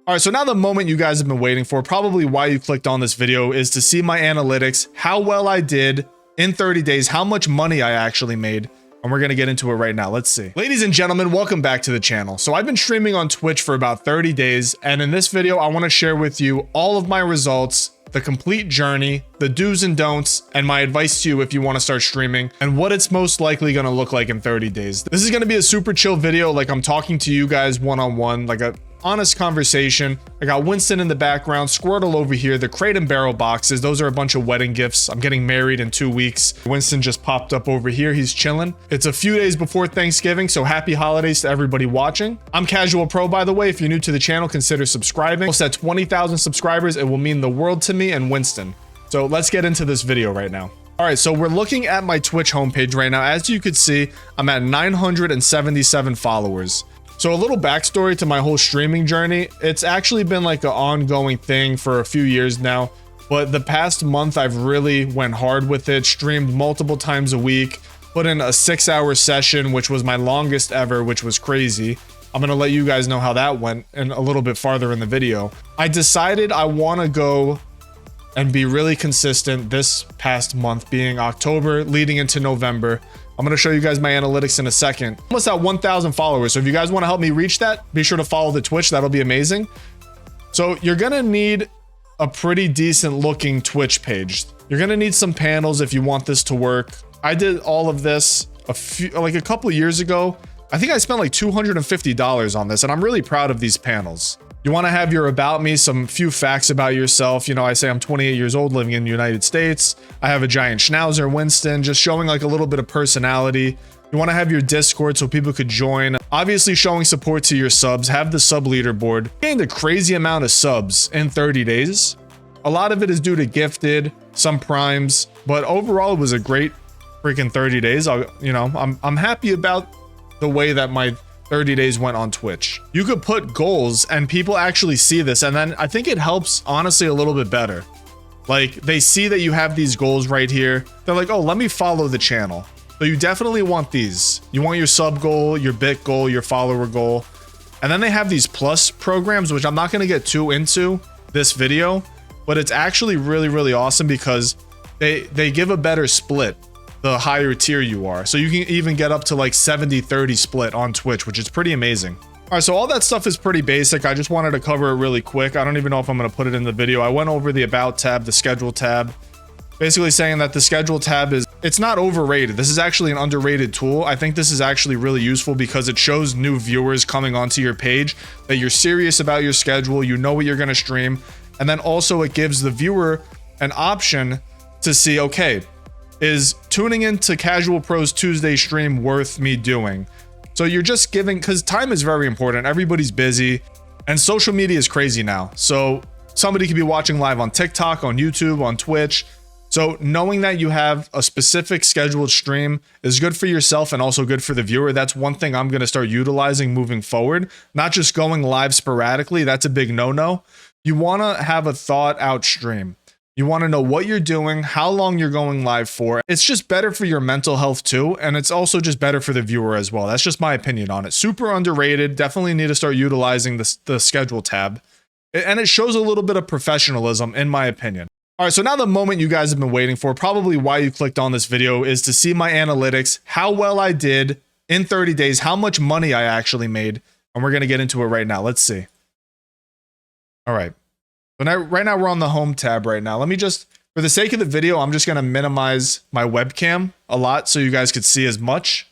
All right, so now the moment you guys have been waiting for, probably why you clicked on this video, is to see my analytics, how well I did in 30 days, how much money I actually made, and we're gonna get into it right now. Let's see. Ladies and gentlemen, welcome back to the channel. So I've been streaming on Twitch for about 30 days, and in this video, I wanna share with you all of my results, the complete journey, the do's and don'ts, and my advice to you if you want to start streaming, and what it's most likely going to look like in 30 days. This is going to be a super chill video, like I'm talking to you guys one-on-one, like a honest conversation. I got Winston in the background, Squirtle over here, the crate and barrel boxes, those are a bunch of wedding gifts. I'm getting married in 2 weeks. Winston just popped up over here, he's chilling. It's a few days before Thanksgiving, so happy holidays to everybody watching. I'm Casual Pro, by the way. If you're new to the channel, consider subscribing. Almost at 20,000 subscribers, it will mean the world to me and Winston. So let's get into this video right now. All right, so we're looking at my Twitch homepage right now. As you could see, I'm at 977 followers. So a little backstory to my whole streaming journey. It's actually been like an ongoing thing for a few years now, but the past month I've really went hard with it, streamed multiple times a week, put in a 6-hour session, which was my longest ever, which was crazy. I'm gonna let you guys know how that went and a little bit farther in the video. I decided I wanna go and be really consistent this past month, being October leading into November. I'm going to show you guys my analytics in a second. Almost at 1,000 followers. So if you guys want to help me reach that, be sure to follow the Twitch. That'll be amazing. So you're going to need a pretty decent looking Twitch page. You're going to need some panels if you want this to work. I did all of this a couple years ago. I think I spent like $250 on this, and I'm really proud of these panels. You want to have your about me, some few facts about yourself. You know, I say I'm 28 years old, living in the United States. I have a giant schnauzer, Winston, just showing like a little bit of personality. You want to have your Discord so people could join. Obviously showing support to your subs, have the sub leaderboard. Gained a crazy amount of subs in 30 days. A lot of it is due to gifted, some primes, but overall it was a great freaking 30 days. I'm happy about the way that my 30 days went on Twitch. You could put goals and people actually see this, and then I think it helps honestly a little bit better. Like they see that you have these goals right here. They're like, oh, let me follow the channel. So you definitely want these. You want your sub goal, your bit goal, your follower goal. And then they have these plus programs, which I'm not going to get too into this video, but it's actually really, really awesome because they give a better split the higher tier you are. So you can even get up to like 70-30 split on Twitch, which is pretty amazing. All right, so all that stuff is pretty basic. I just wanted to cover it really quick. I don't even know if I'm going to put it in the video. I went over the about tab, the schedule tab, basically saying that the schedule tab it's not overrated. This is actually an underrated tool. I think this is actually really useful because it shows new viewers coming onto your page that you're serious about your schedule, you know what you're going to stream, and then also it gives the viewer an option to see, okay, is tuning into Casual Pro's Tuesday stream worth me doing? So you're just giving, because time is very important. Everybody's busy and social media is crazy now. So somebody could be watching live on TikTok, on YouTube, on Twitch. So knowing that you have a specific scheduled stream is good for yourself and also good for the viewer. That's one thing I'm going to start utilizing moving forward, not just going live sporadically. That's a big no-no. You want to have a thought out stream. You want to know what you're doing, how long you're going live for. It's just better for your mental health too, and it's also just better for the viewer as well. That's just my opinion on it. Super underrated. Definitely need to start utilizing the schedule tab. And it shows a little bit of professionalism, in my opinion. All right, so now the moment you guys have been waiting for, probably why you clicked on this video, is to see my analytics, how well I did in 30 days, how much money I actually made, and we're going to get into it right now. Let's see. All right. Right now we're on the home tab right now. Let me just, for the sake of the video, I'm just going to minimize my webcam a lot so you guys could see as much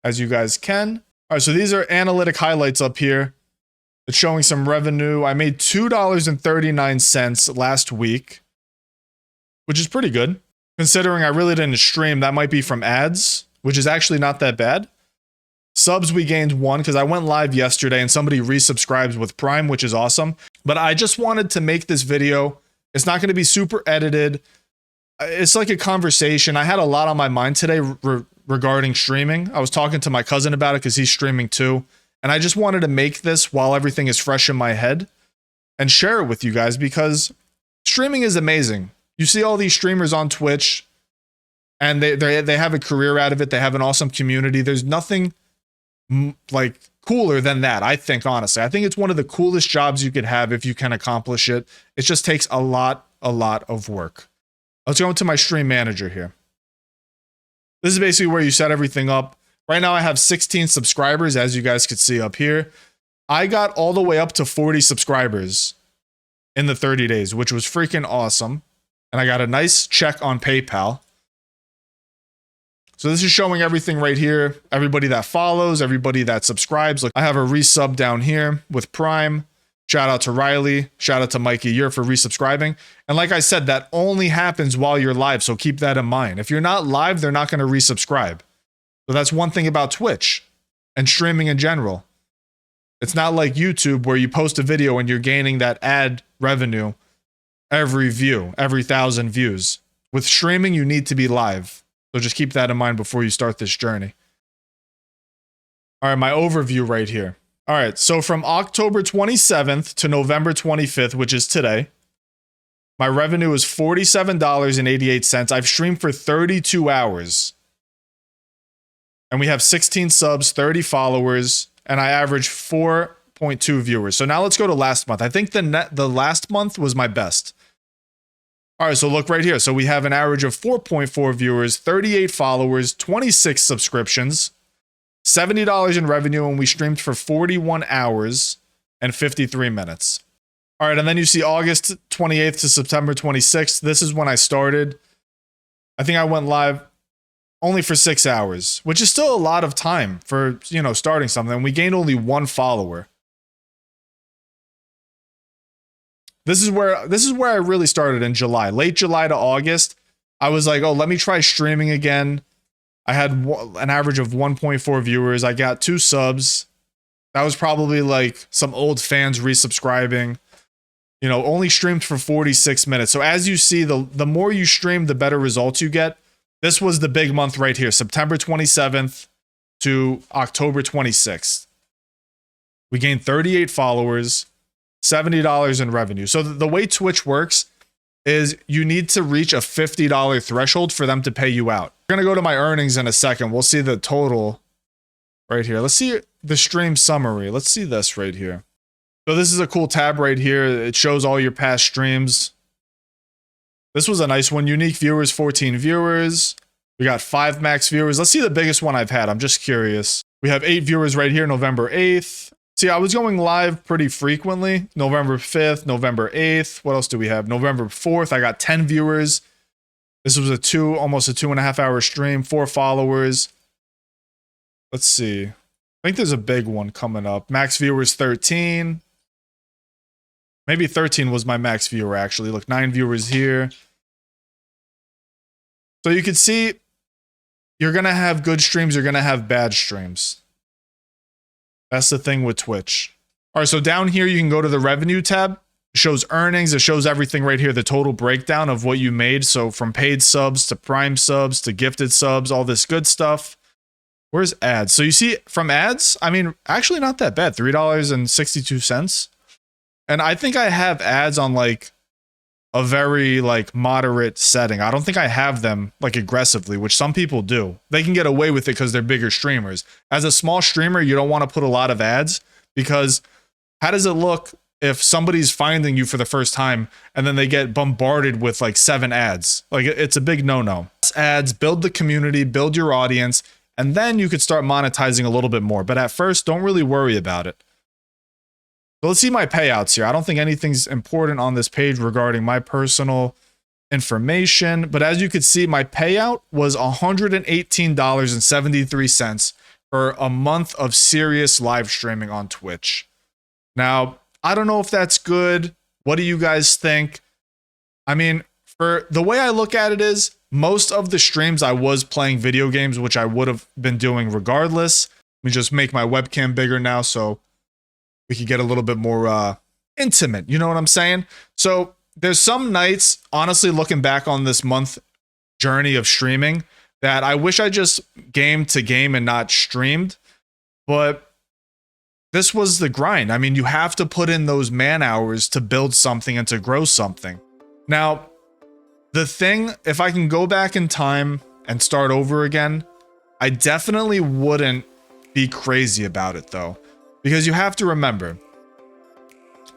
as you guys can. All right, so these are analytic highlights up here. It's showing some revenue. I made $2.39 last week, which is pretty good. Considering I really didn't stream, that might be from ads, which is actually not that bad. Subs, we gained 1 because I went live yesterday and somebody resubscribed with Prime, which is awesome. But I just wanted to make this video. It's not going to be super edited. It's like a conversation. I had a lot on my mind today regarding streaming. I was talking to my cousin about it because he's streaming too. And I just wanted to make this while everything is fresh in my head and share it with you guys because streaming is amazing. You see all these streamers on Twitch and they have a career out of it. They have an awesome community. There's nothing like cooler than that. I think, honestly, I think it's one of the coolest jobs you could have if you can accomplish it. It just takes a lot of work. Let's go into my stream manager here. This is basically where you set everything up. Right now I have 16 subscribers, as you guys could see up here. I got all the way up to 40 subscribers in the 30 days, which was freaking awesome. And I got a nice check on PayPal. So this is showing everything right here. Everybody that follows, everybody that subscribes. Look, I have a resub down here with Prime. Shout out to Riley. Shout out to Mikey Year for resubscribing. And like I said, that only happens while you're live. So keep that in mind. If you're not live, they're not going to resubscribe. So that's one thing about Twitch and streaming in general. It's not like YouTube where you post a video and you're gaining that ad revenue every view, every 1,000 views. With streaming, you need to be live. So just keep that in mind before you start this journey. All right, my overview right here. All right, so from October 27th to November 25th, which is today, my revenue is $47.88. I've streamed for 32 hours. And we have 16 subs, 30 followers, and I average 4.2 viewers. So now let's go to last month. I think the last month was my best. All right, so look right here. So we have an average of 4.4 viewers, 38 followers, 26 subscriptions, $70 in revenue, and we streamed for 41 hours and 53 minutes. All right, and then you see August 28th to September 26th. This is when I started. I think I went live only for 6 hours, which is still a lot of time for, you know, starting something. And we gained only 1 follower. This is where I really started in July. Late July to August, I was like, oh, let me try streaming again. I had an average of 1.4 viewers. I got 2 subs. That was probably like some old fans resubscribing. You know, only streamed for 46 minutes. So as you see, the more you stream, the better results you get. This was the big month right here, September 27th to October 26th. We gained 38 followers. $70 in revenue. So the way Twitch works is you need to reach a $50 threshold for them to pay you out. We're going to go to my earnings in a second. We'll see the total right here. Let's see the stream summary. Let's see this right here. So this is a cool tab right here. It shows all your past streams. This was a nice one. Unique viewers, 14 viewers. We got 5 max viewers. Let's see the biggest one I've had. I'm just curious. We have 8 viewers right here, November 8th. See, I was going live pretty frequently. November 5th, November 8th. What else do we have? November 4th, I got 10 viewers. This was almost a 2.5 hour stream, 4 followers. Let's see. I think there's a big one coming up. Max viewers 13. Maybe 13 was my max viewer, actually. Look, 9 viewers here. So you can see you're going to have good streams. You're going to have bad streams. That's the thing with Twitch. All right, so down here, you can go to the revenue tab. It shows earnings. It shows everything right here, the total breakdown of what you made. So from paid subs to Prime subs to gifted subs, all this good stuff. Where's ads? So you see from ads, I mean, actually not that bad, $3.62. And I think I have ads on like a very like moderate setting. I don't think I have them like aggressively, which some people do. They can get away with it because they're bigger streamers. As a small streamer, you don't want to put a lot of ads because how does it look if somebody's finding you for the first time and then they get bombarded with like 7 ads? Like it's a big no-no. Ads, build the community, build your audience, and then you could start monetizing a little bit more. But at first, don't really worry about it. So let's see my payouts here. I don't think anything's important on this page regarding my personal information. But as you can see, my payout was $118.73 for a month of serious live streaming on Twitch. Now, I don't know if that's good. What do you guys think? I mean, for the way I look at it is, most of the streams I was playing video games, which I would have been doing regardless. Let me just make my webcam bigger now so we could get a little bit more intimate. You know what I'm saying? So there's some nights, honestly, looking back on this month journey of streaming, that I wish I just game to game and not streamed. But this was the grind. I mean, you have to put in those man hours to build something and to grow something. Now, the thing, if I can go back in time and start over again, I definitely wouldn't be crazy about it though, because you have to remember,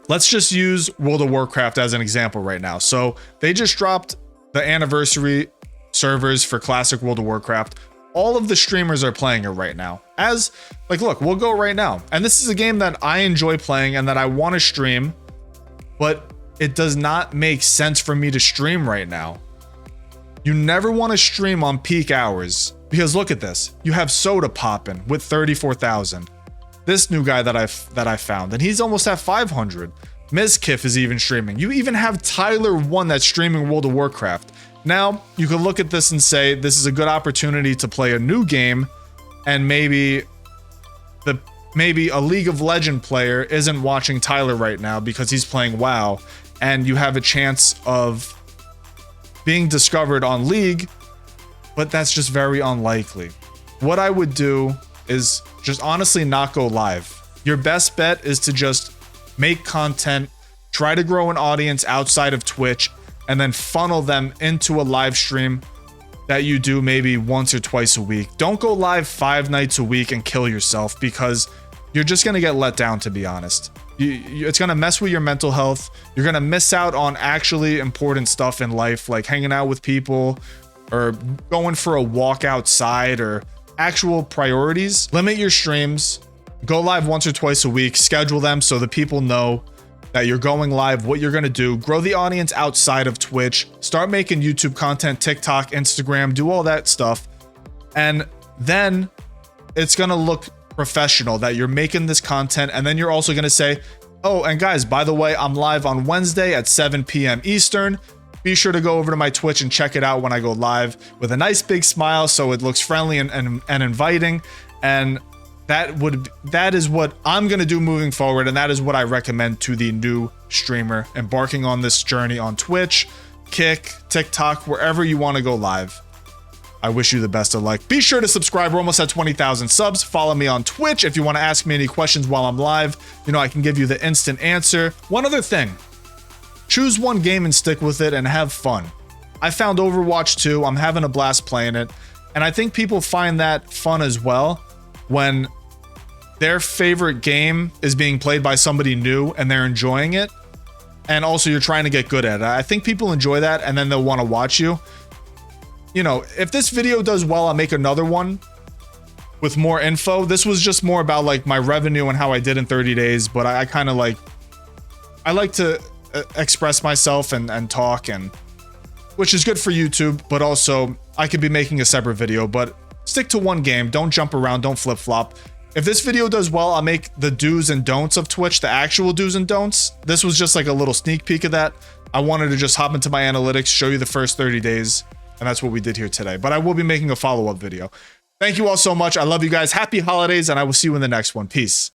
let's just use World of Warcraft as an example right now. So they just dropped the anniversary servers for classic World of Warcraft. All of the streamers are playing it right now. As like, look, we'll go right now. And this is a game that I enjoy playing and that I want to stream, but it does not make sense for me to stream right now. You never want to stream on peak hours because look at this. You have Soda popping with 34,000. This new guy that I found, and he's almost at 500. Mizkif is even streaming. You even have Tyler 1 that's streaming World of Warcraft. Now, you could look at this and say this is a good opportunity to play a new game, and maybe a League of Legends player isn't watching Tyler right now because he's playing WoW, and you have a chance of being discovered on League, but that's just very unlikely. What I would do is just honestly not go live. Your best bet is to just make content, try to grow an audience outside of Twitch, and then funnel them into a live stream that you do maybe once or twice a week. Don't go live 5 nights a week and kill yourself because you're just going to get let down, to be honest. It's going to mess with your mental health. You're going to miss out on actually important stuff in life, like hanging out with people or going for a walk outside or actual priorities. Limit your streams. Go live once or twice a week. Schedule them so the people know that you're going live, what you're going to do. Grow the audience outside of Twitch. Start making YouTube content, TikTok, Instagram, do all that stuff. And then it's going to look professional that you're making this content. And then you're also going to say, oh, and guys, by the way, I'm live on Wednesday at 7 p.m. Eastern. Be sure to go over to my Twitch and check it out when I go live with a nice big smile so it looks friendly and inviting. And that is what I'm going to do moving forward, and that is what I recommend to the new streamer embarking on this journey on Twitch, Kick, TikTok, wherever you want to go live. I wish you the best of luck. Be sure to subscribe. We're almost at 20,000 subs. Follow me on Twitch if you want to ask me any questions while I'm live. You know, I can give you the instant answer. One other thing. Choose one game and stick with it and have fun. I found Overwatch 2. I'm having a blast playing it. And I think people find that fun as well when their favorite game is being played by somebody new and they're enjoying it. And also you're trying to get good at it. I think people enjoy that and then they'll want to watch you. You know, if this video does well, I'll make another one with more info. This was just more about like my revenue and how I did in 30 days. But I kind of like to express myself and talk, and which is good for YouTube, but also I could be making a separate video. But stick to one game. Don't jump around. Don't flip flop. If this video does well, I'll make the do's and don'ts of Twitch, the actual do's and don'ts. This was just like a little sneak peek of that. I wanted to just hop into my analytics, show you the first 30 days, and that's what we did here today. But I will be making a follow-up video. Thank you all so much. I love you guys. Happy holidays, and I will see you in the next one. Peace.